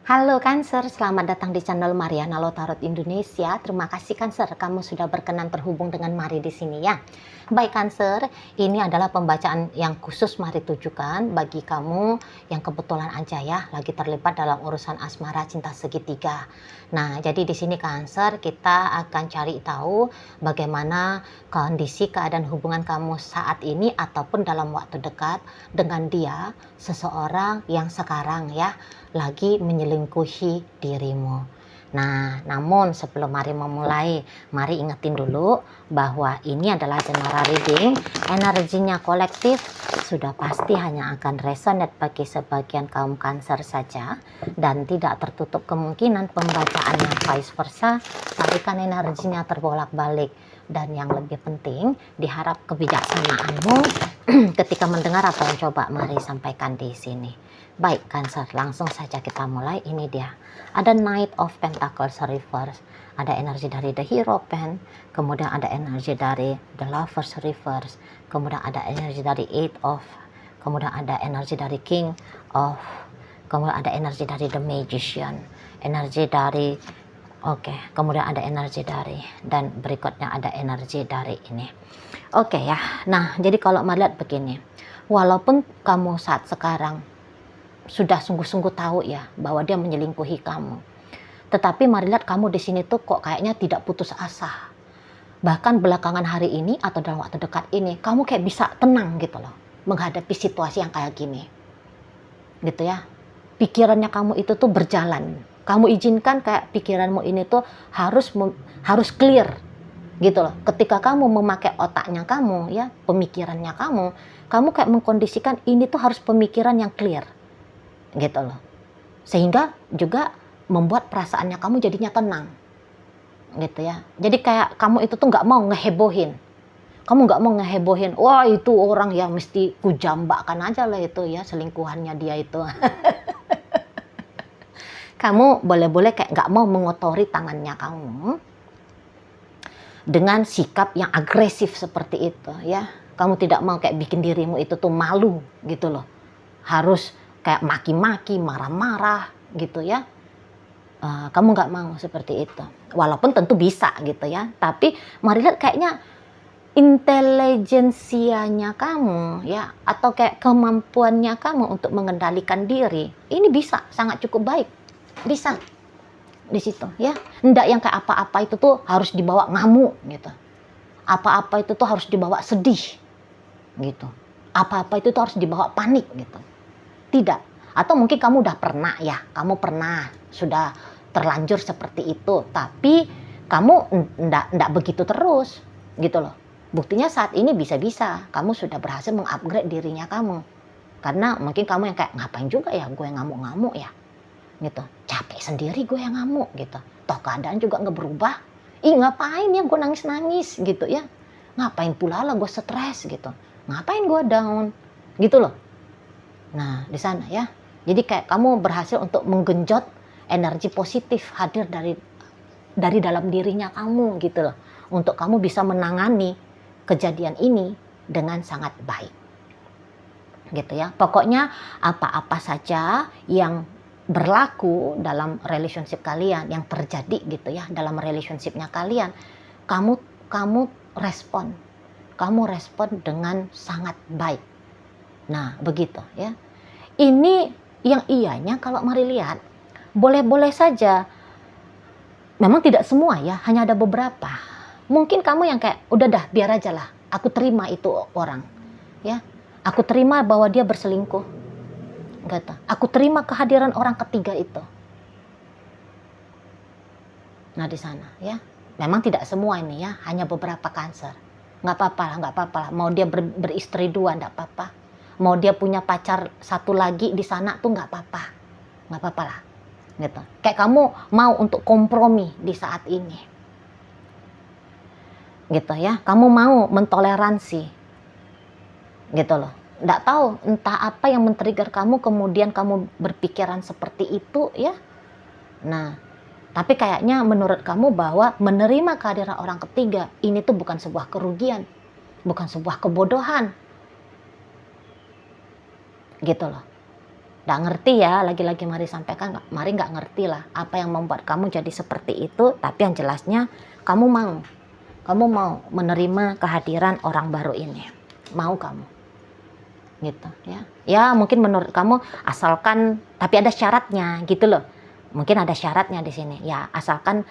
Halo Cancer, selamat datang di channel Mariana Lotarot Indonesia. Terima kasih Cancer, kamu sudah berkenan terhubung dengan Mari di sini ya. Baik Cancer, ini adalah pembacaan yang khusus Mari tujukan bagi kamu yang kebetulan aja ya lagi terlibat dalam urusan asmara cinta segitiga. Nah, jadi di sini Cancer kita akan cari tahu bagaimana kondisi keadaan hubungan kamu saat ini ataupun dalam waktu dekat dengan dia, seseorang yang sekarang ya lagi menyelingkuhi dirimu. Nah, namun sebelum Mari memulai, Mari ingetin dulu bahwa ini adalah general reading, energinya kolektif, sudah pasti hanya akan resonate bagi sebagian kaum Cancer saja, dan tidak tertutup kemungkinan pembacaannya vice versa, tarikan energinya terbolak-balik. Dan yang lebih penting, diharap kebijaksanaanmu ketika mendengar apa yang coba Mari sampaikan di sini. Baik Cancer, langsung saja kita mulai. Ini dia, ada Knight of Pentacles reverse, ada energi dari The Hierophant, kemudian ada energi dari The Lovers reverse, kemudian ada energi dari Eight of, kemudian ada energi dari King of, kemudian ada energi dari The Magician, energi dari kemudian ada energi dari, dan berikutnya ada energi dari ini. Ya, nah jadi kalau melihat begini, walaupun kamu saat sekarang sudah sungguh-sungguh tahu ya bahwa dia menyelingkuhi kamu, tetapi Mari lihat kamu di sini tuh kok kayaknya tidak putus asa. Bahkan belakangan hari ini atau dalam waktu dekat ini kamu kayak bisa tenang gitu loh menghadapi situasi yang kayak gini, gitu ya. Pikirannya kamu itu tuh berjalan. Kamu izinkan kayak pikiranmu ini tuh harus clear gitu loh. Ketika kamu memakai otaknya kamu ya, pemikirannya kamu kayak mengkondisikan ini tuh harus pemikiran yang clear gitu loh, sehingga juga membuat perasaannya kamu jadinya tenang gitu ya. Jadi kayak kamu itu tuh nggak mau ngehebohin, wah itu orang yang mesti kujambakan aja lah itu ya selingkuhannya dia itu. Kamu boleh-boleh kayak nggak mau mengotori tangannya kamu dengan sikap yang agresif seperti itu ya. Kamu tidak mau kayak bikin dirimu itu tuh malu gitu loh, harus kayak maki-maki, marah-marah gitu ya. Kamu nggak mau seperti itu. Walaupun tentu bisa gitu ya. Tapi Mari lihat kayaknya intelijensianya kamu ya, atau kayak kemampuannya kamu untuk mengendalikan diri, ini bisa sangat cukup baik. Bisa di situ ya. Nggak yang kayak apa-apa itu tuh harus dibawa ngamuk gitu. Apa-apa itu tuh harus dibawa sedih gitu. Apa-apa itu tuh harus dibawa panik gitu. Tidak. Atau mungkin kamu udah pernah ya, kamu pernah sudah terlanjur seperti itu, tapi kamu enggak begitu terus gitu loh. Buktinya saat ini bisa-bisa kamu sudah berhasil mengupgrade dirinya kamu. Karena mungkin kamu yang kayak ngapain juga ya gue ngamuk-ngamuk ya gitu. Capek sendiri gue yang ngamuk gitu. Toh keadaan juga nggak berubah. Ngapain ya gue nangis-nangis gitu ya. Ngapain pula lah gue stres gitu. Ngapain gue down gitu loh. Nah, di sana ya. Jadi kayak kamu berhasil untuk menggenjot energi positif hadir dari dalam dirinya kamu gitu loh. Untuk kamu bisa menangani kejadian ini dengan sangat baik. Gitu ya. Pokoknya apa-apa saja yang berlaku dalam relationship kalian, yang terjadi gitu ya dalam relationshipnya kalian, kamu respon. Kamu respon dengan sangat baik. Nah, begitu ya. Ini yang iyanya kalau Mari lihat, boleh-boleh saja. Memang tidak semua ya, hanya ada beberapa. Mungkin kamu yang kayak, udah dah biar aja lah, aku terima itu orang. Ya, aku terima bahwa dia berselingkuh. Gitu. Aku terima kehadiran orang ketiga itu. Nah di sana ya, memang tidak semua ini ya, hanya beberapa Cancer. Nggak apa-apa lah. Mau dia beristri dua, nggak apa-apa. Mau dia punya pacar satu lagi di sana tuh nggak apa-apa lah gitu. Kayak kamu mau untuk kompromi di saat ini gitu ya, kamu mau mentoleransi gitu loh. Nggak tahu entah apa yang men-trigger kamu kemudian kamu berpikiran seperti itu ya. Nah tapi kayaknya menurut kamu bahwa menerima kehadiran orang ketiga ini tuh bukan sebuah kerugian, bukan sebuah kebodohan gitu loh. Nggak ngerti ya, lagi-lagi Mari sampaikan, Mari nggak ngerti lah apa yang membuat kamu jadi seperti itu, tapi yang jelasnya kamu mau menerima kehadiran orang baru ini, mau kamu, gitu ya. Ya mungkin menurut kamu asalkan, tapi ada syaratnya gitu loh, mungkin ada syaratnya di sini ya, asalkan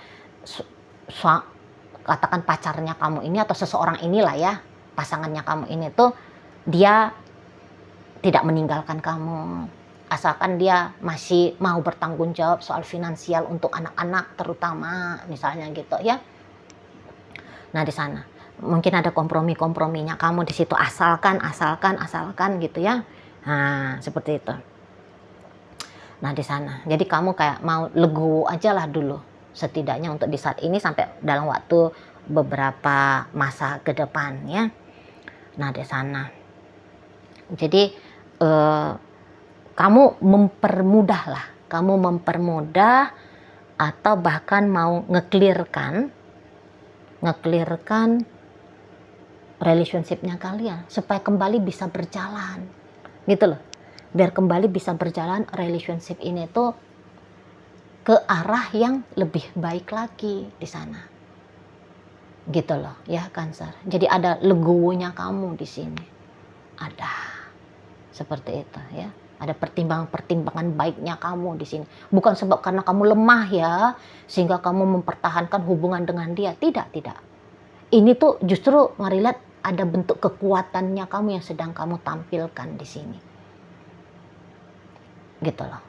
katakan pacarnya kamu ini atau seseorang inilah ya, pasangannya kamu ini tuh dia tidak meninggalkan kamu, asalkan dia masih mau bertanggung jawab soal finansial untuk anak-anak terutama misalnya gitu ya. Nah di sana mungkin ada komprominya kamu di situ, asalkan gitu ya. Nah seperti itu. Nah di sana jadi kamu kayak mau legowo aja lah dulu, setidaknya untuk di saat ini sampai dalam waktu beberapa masa ke depan ya. Nah di sana jadi kamu mempermudah atau bahkan mau nge-clearkan relationship-nya kalian supaya kembali bisa berjalan gitu loh, biar kembali bisa berjalan relationship ini tuh ke arah yang lebih baik lagi di sana gitu loh ya Cancer. Jadi ada legowonya kamu di sini, ada seperti itu ya. Ada pertimbangan baiknya kamu di sini. Bukan sebab karena kamu lemah ya, sehingga kamu mempertahankan hubungan dengan dia. Tidak. Ini tuh justru Mari lihat ada bentuk kekuatannya kamu yang sedang kamu tampilkan di sini. Gitu loh.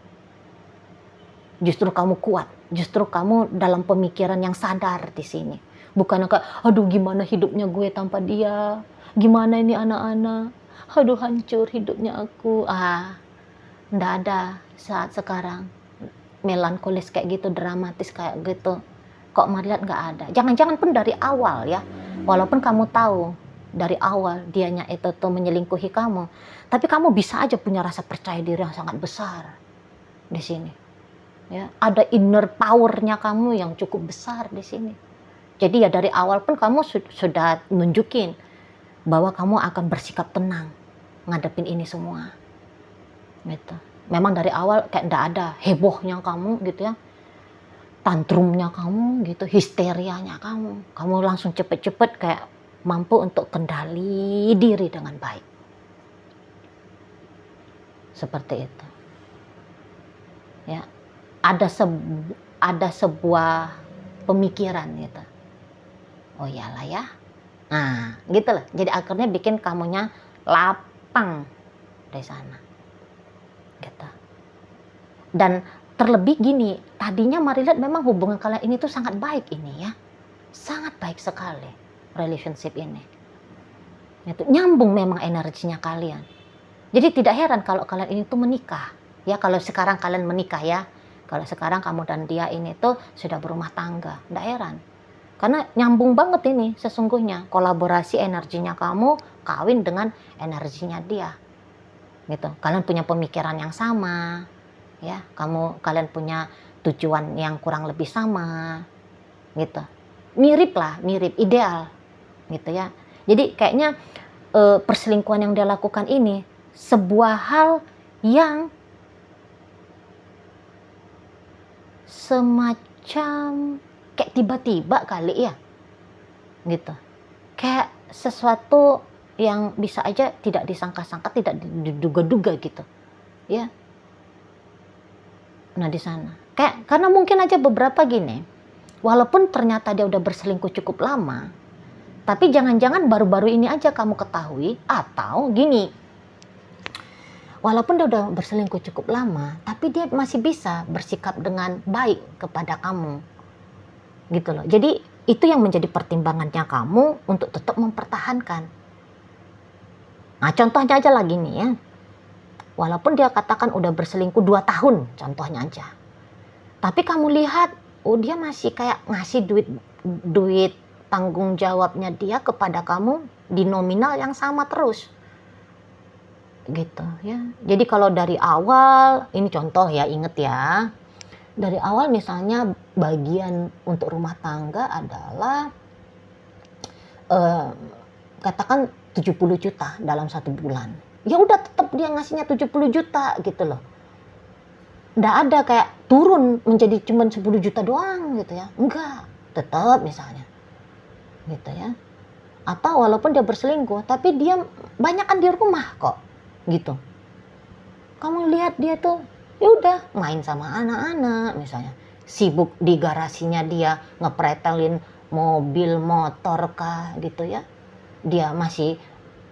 Justru kamu kuat. Justru kamu dalam pemikiran yang sadar di sini. Bukan kayak, aduh gimana hidupnya gue tanpa dia. Gimana ini anak-anak. Aduh hancur hidupnya aku. Nggak ada saat sekarang melankolis kayak gitu, dramatis kayak gitu. Kok Mari lihat nggak ada. Jangan-jangan pun dari awal ya, walaupun kamu tahu dari awal dianya itu tuh menyelingkuhi kamu, tapi kamu bisa aja punya rasa percaya diri yang sangat besar di sini ya. Ada inner powernya kamu yang cukup besar di sini. Jadi ya dari awal pun kamu sudah nunjukin bahwa kamu akan bersikap tenang ngadepin ini semua gitu. Memang dari awal kayak ndak ada hebohnya kamu gitu ya, tantrumnya kamu gitu, histerianya kamu langsung cepet-cepet kayak mampu untuk kendali diri dengan baik seperti itu ya. Ada sebuah pemikiran gitu, oh iyalah ya, nah gitu loh. Jadi akhirnya bikin kamunya lapang dari sana gitu. Dan terlebih gini, tadinya Mari lihat memang hubungan kalian ini tuh sangat baik ini ya, sangat baik sekali relationship ini itu, nyambung memang energinya kalian. Jadi tidak heran kalau kalian ini tuh menikah ya, kalau sekarang kalian menikah ya, kalau sekarang kamu dan dia ini tuh sudah berumah tangga, tidak heran karena nyambung banget ini sesungguhnya, kolaborasi energinya kamu kawin dengan energinya dia gitu. Kalian punya pemikiran yang sama ya, kalian punya tujuan yang kurang lebih sama gitu, mirip ideal gitu ya. Jadi kayaknya perselingkuhan yang dia lakukan ini sebuah hal yang semacam kayak tiba-tiba kali ya gitu, kayak sesuatu yang bisa aja tidak disangka-sangka, tidak diduga-duga gitu ya. Nah di sana kayak karena mungkin aja beberapa gini, walaupun ternyata dia udah berselingkuh cukup lama, tapi jangan-jangan baru-baru ini aja kamu ketahui, atau gini, walaupun dia udah berselingkuh cukup lama, tapi dia masih bisa bersikap dengan baik kepada kamu gitu loh. Jadi itu yang menjadi pertimbangannya kamu untuk tetap mempertahankan. Nah contohnya aja lagi nih ya, walaupun dia katakan udah berselingkuh 2 tahun contohnya aja, tapi kamu lihat dia masih kayak ngasih duit tanggung jawabnya dia kepada kamu di nominal yang sama terus gitu ya. Jadi kalau dari awal, ini contoh ya, inget ya, dari awal misalnya bagian untuk rumah tangga adalah katakan 70 juta dalam 1 bulan, ya udah tetap dia ngasihnya 70 juta gitu loh. nggak ada kayak turun menjadi cuma 10 juta doang gitu ya, enggak, tetap misalnya gitu ya. Atau walaupun dia berselingkuh tapi dia banyak kan di rumah kok gitu, kamu lihat dia tuh ya udah main sama anak-anak misalnya, sibuk di garasinya dia ngepretelin mobil motor kah gitu ya, dia masih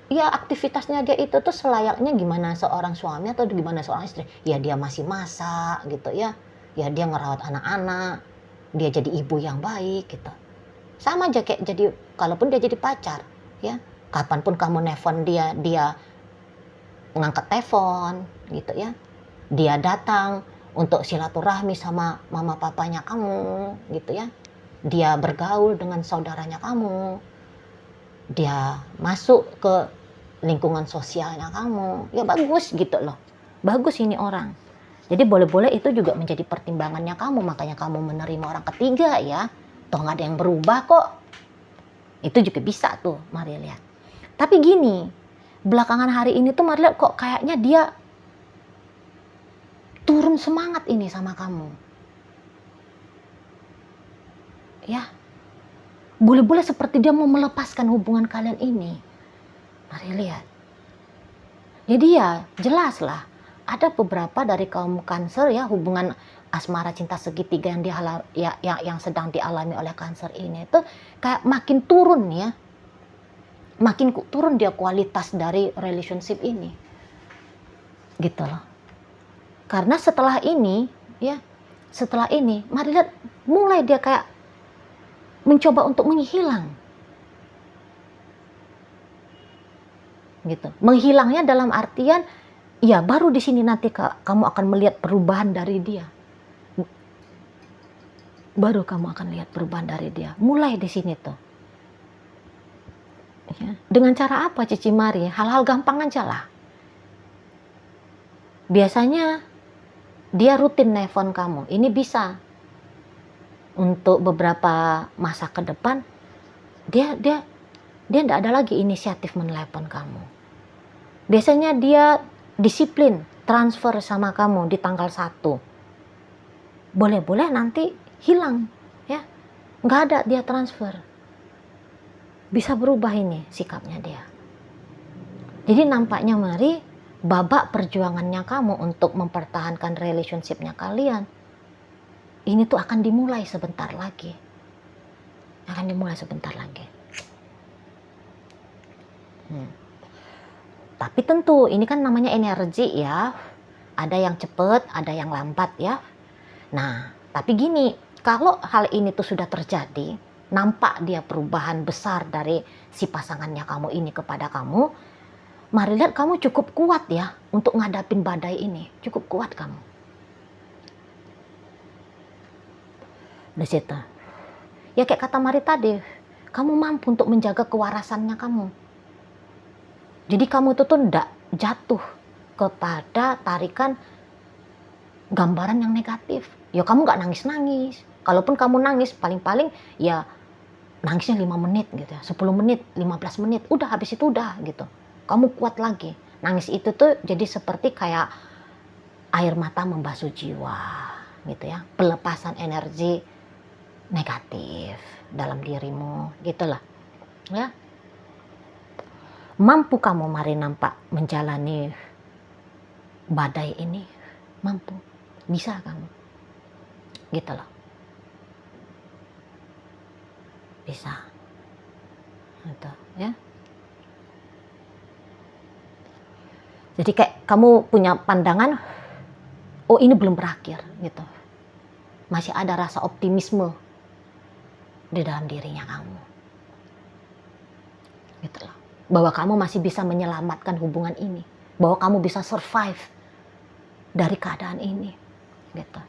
ya aktivitasnya dia itu tuh selayaknya gimana seorang suami atau gimana seorang istri, ya dia masih masak gitu ya, ya dia ngerawat anak-anak, dia jadi ibu yang baik gitu. Sama aja kayak jadi, kalaupun dia jadi pacar ya, kapanpun kamu nelfon dia, dia ngangkat telepon gitu ya, dia datang untuk silaturahmi sama mama papanya kamu gitu ya, dia bergaul dengan saudaranya kamu, dia masuk ke lingkungan sosialnya kamu, ya bagus gitu loh, bagus ini orang. Jadi boleh-boleh itu juga menjadi pertimbangannya kamu, makanya kamu menerima orang ketiga ya, toh nggak ada yang berubah kok, itu juga bisa tuh, mari lihat. Tapi gini, belakangan hari ini tuh mari lihat kok kayaknya dia turun semangat ini sama kamu ya, boleh-boleh seperti dia mau melepaskan hubungan kalian ini, mari lihat. Jadi ya jelas lah, ada beberapa dari kaum Cancer ya, hubungan asmara cinta segitiga yang sedang dialami oleh Cancer ini itu kayak makin turun ya, makin turun dia kualitas dari relationship ini gitu loh. Karena setelah ini ya, setelah ini mari lihat mulai dia kayak mencoba untuk menghilang gitu. Menghilangnya dalam artian ya baru di sini nanti kamu akan melihat perubahan dari dia. Baru kamu akan lihat perubahan dari dia. Mulai di sini tuh. Ya. Dengan cara apa Cici Mari? Hal-hal gampang aja lah. Biasanya dia rutin nelfon kamu. Ini bisa untuk beberapa masa ke depan dia tidak ada lagi inisiatif menelepon kamu. Biasanya dia disiplin transfer sama kamu di tanggal 1. Boleh-boleh nanti hilang ya, nggak ada dia transfer. Bisa berubah ini sikapnya dia. Jadi nampaknya Mari, babak perjuangannya kamu untuk mempertahankan relationshipnya kalian ini tuh akan dimulai sebentar lagi. Akan dimulai sebentar lagi. Tapi tentu ini kan namanya energi ya, ada yang cepat, ada yang lambat ya. Nah, tapi gini, kalau hal ini tuh sudah terjadi, nampak dia perubahan besar dari si pasangannya kamu ini kepada kamu, mari lihat kamu cukup kuat ya untuk ngadapin badai ini, cukup kuat kamu. Di situ. Ya kayak kata Mari tadi, kamu mampu untuk menjaga kewarasannya kamu. Jadi kamu itu tuh ndak jatuh kepada tarikan gambaran yang negatif. Ya kamu nggak nangis-nangis. Kalaupun kamu nangis, paling-paling ya nangisnya 5 menit gitu ya, 10 menit, 15 menit, udah habis itu udah gitu. Kamu kuat lagi. Nangis itu tuh jadi seperti kayak air mata membasuh jiwa gitu ya. Pelepasan energi negatif dalam dirimu gitulah ya. Mampu kamu Mari nampak menjalani badai ini, mampu, bisa kamu gitu loh, bisa gitu ya. Jadi kayak kamu punya pandangan, oh ini belum berakhir gitu, masih ada rasa optimisme di dalam dirinya kamu gitu loh, bahwa kamu masih bisa menyelamatkan hubungan ini, bahwa kamu bisa survive dari keadaan ini gitu.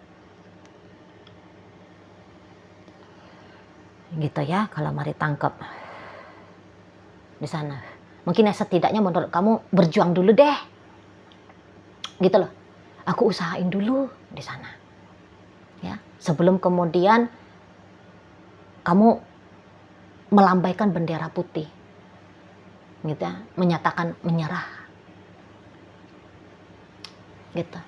Gitu ya kalau Mari tangkap di sana. Mungkin ya setidaknya menurut kamu berjuang dulu deh gitu loh, aku usahain dulu di sana ya, sebelum kemudian kamu melambaikan bendera putih gitu ya, menyatakan menyerah gitu.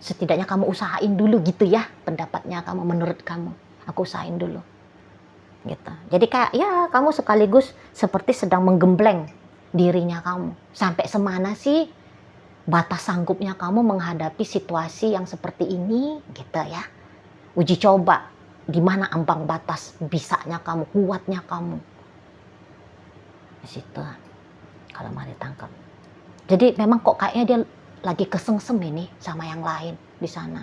setidaknya kamu usahain dulu gitu ya, pendapatnya kamu, menurut kamu, aku usahain dulu gitu. Jadi kayak ya kamu sekaligus seperti sedang menggembleng dirinya kamu, sampai semana sih batas sanggupnya kamu menghadapi situasi yang seperti ini gitu ya. Uji coba di mana ambang batas bisanya kamu, kuatnya kamu di situ kalau Mari tangkap. Jadi memang kok kayaknya dia lagi kesengsem ini sama yang lain di sana.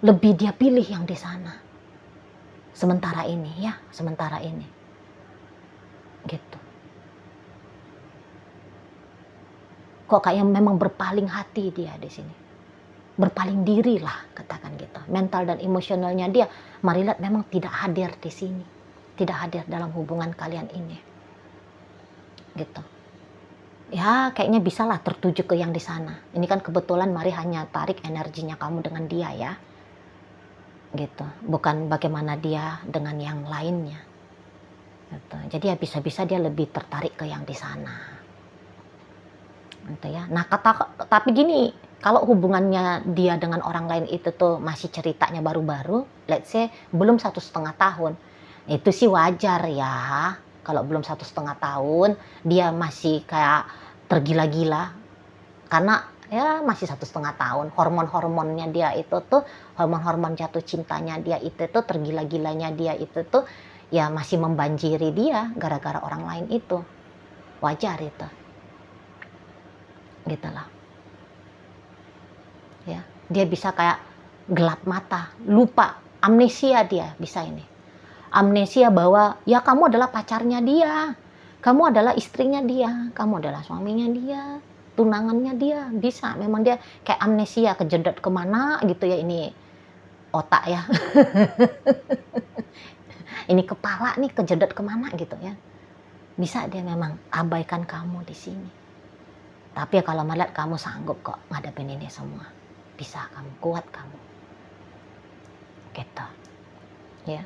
Lebih dia pilih yang di sana. Sementara ini ya, sementara ini. Gitu. Kok kayak memang berpaling hati dia di sini. Berpaling diri lah, katakan gitu. Mental dan emosionalnya dia, Mari lihat memang tidak hadir di sini. Tidak hadir dalam hubungan kalian ini. Gitu. Ya kayaknya bisalah tertuju ke yang di sana. Ini kan kebetulan Mari hanya tarik energinya kamu dengan dia ya. Gitu. Bukan bagaimana dia dengan yang lainnya. Gitu. Jadi ya bisa-bisa dia lebih tertarik ke yang di sana. Gitu ya. Nah tapi gini, kalau hubungannya dia dengan orang lain itu tuh masih ceritanya baru-baru, let's say belum 1,5 tahun, itu sih wajar ya. Kalau belum 1,5 tahun, dia masih kayak tergila-gila, karena ya masih 1,5 tahun, hormon-hormonnya dia itu tuh, hormon-hormon jatuh cintanya dia itu tuh, tergila-gilanya dia itu tuh, ya masih membanjiri dia gara-gara orang lain itu, wajar itu, gitu lah. Ya, dia bisa kayak gelap mata, lupa, amnesia dia bisa ini. Amnesia bahwa ya kamu adalah pacarnya dia, kamu adalah istrinya dia, kamu adalah suaminya dia, tunangannya dia, bisa. Memang dia kayak amnesia, kejedot kemana gitu ya, ini otak ya. Ini kepala nih kejedot kemana gitu ya. Bisa dia memang abaikan kamu di sini. Tapi ya kalau melihat kamu sanggup kok ngadepin ini semua, bisa kamu, kuat kamu. Gitu. Ya.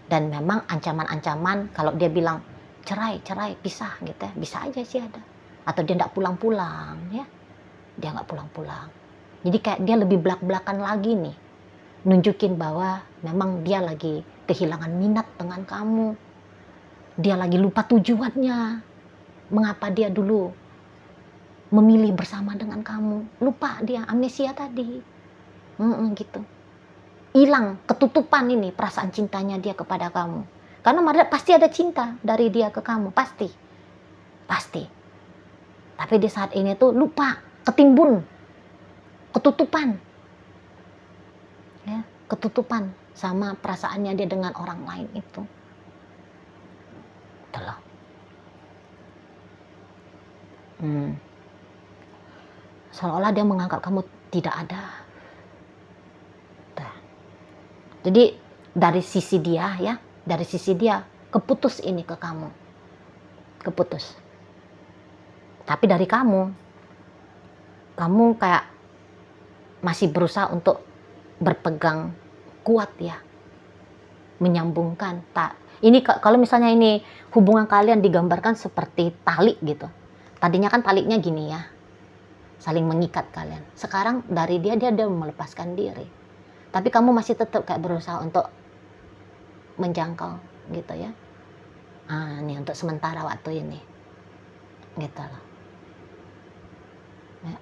Dan memang ancaman-ancaman kalau dia bilang cerai, pisah gitu ya, bisa aja sih ada. Atau dia nggak pulang-pulang ya, dia nggak pulang-pulang. Jadi kayak dia lebih belak-belakan lagi nih, nunjukin bahwa memang dia lagi kehilangan minat dengan kamu. Dia lagi lupa tujuannya, mengapa dia dulu memilih bersama dengan kamu. Lupa dia, amnesia tadi, gitu. Hilang, ketutupan ini perasaan cintanya dia kepada kamu. Karena pasti ada cinta dari dia ke kamu, pasti. Tapi di saat ini tuh lupa, ketimbun, ketutupan. Ya, ketutupan sama perasaannya dia dengan orang lain itu. Itulah. Seolah-olah dia menganggap kamu tidak ada. Jadi dari sisi dia ya, dari sisi dia keputus ini ke kamu, keputus. Tapi dari kamu kayak masih berusaha untuk berpegang kuat ya, menyambungkan. Ini kalau misalnya ini hubungan kalian digambarkan seperti tali gitu. Tadinya kan talinya gini ya, saling mengikat kalian. Sekarang dari dia melepaskan diri. Tapi kamu masih tetap kayak berusaha untuk menjangkau gitu ya. Ini untuk sementara waktu ini. Gitu loh. Ya.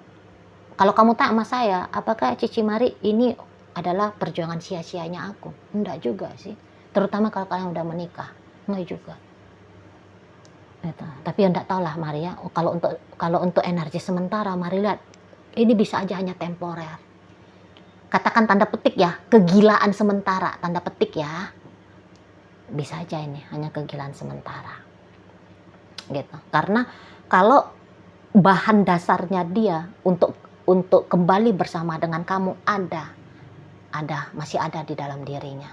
Kalau kamu tanya sama saya, apakah Cici Mari ini adalah perjuangan sia-sianya aku? Enggak juga sih. Terutama kalau kalian udah menikah. Enggak juga. Gitu. Tapi ya enggak tahu lah Mari ya. Kalau untuk energi sementara, Mari lihat. Ini bisa aja hanya temporer. Katakan tanda petik ya, kegilaan sementara, tanda petik ya. Bisa aja ini hanya kegilaan sementara. Gitu. Karena kalau bahan dasarnya dia untuk kembali bersama dengan kamu masih ada di dalam dirinya.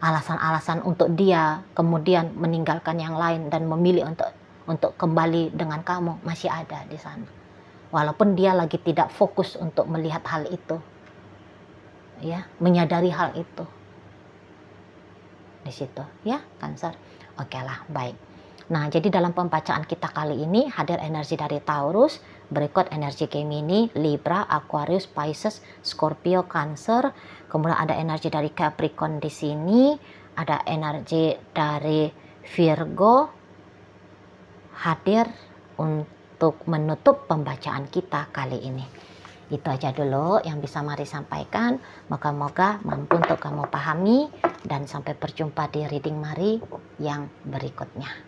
Alasan-alasan untuk dia kemudian meninggalkan yang lain dan memilih untuk kembali dengan kamu masih ada di sana. Walaupun dia lagi tidak fokus untuk melihat hal itu. Ya, menyadari hal itu di situ ya, Cancer. Oke lah, baik. Nah, jadi dalam pembacaan kita kali ini hadir energi dari Taurus Berikut energi Gemini, Libra, Aquarius, Pisces, Scorpio, Cancer. Kemudian ada energi dari Capricorn di sini, ada energi dari Virgo hadir untuk menutup pembacaan kita kali ini. Itu aja dulu yang bisa Mari sampaikan. Moga-moga mampu untuk kamu pahami, dan sampai berjumpa di reading Mari yang berikutnya.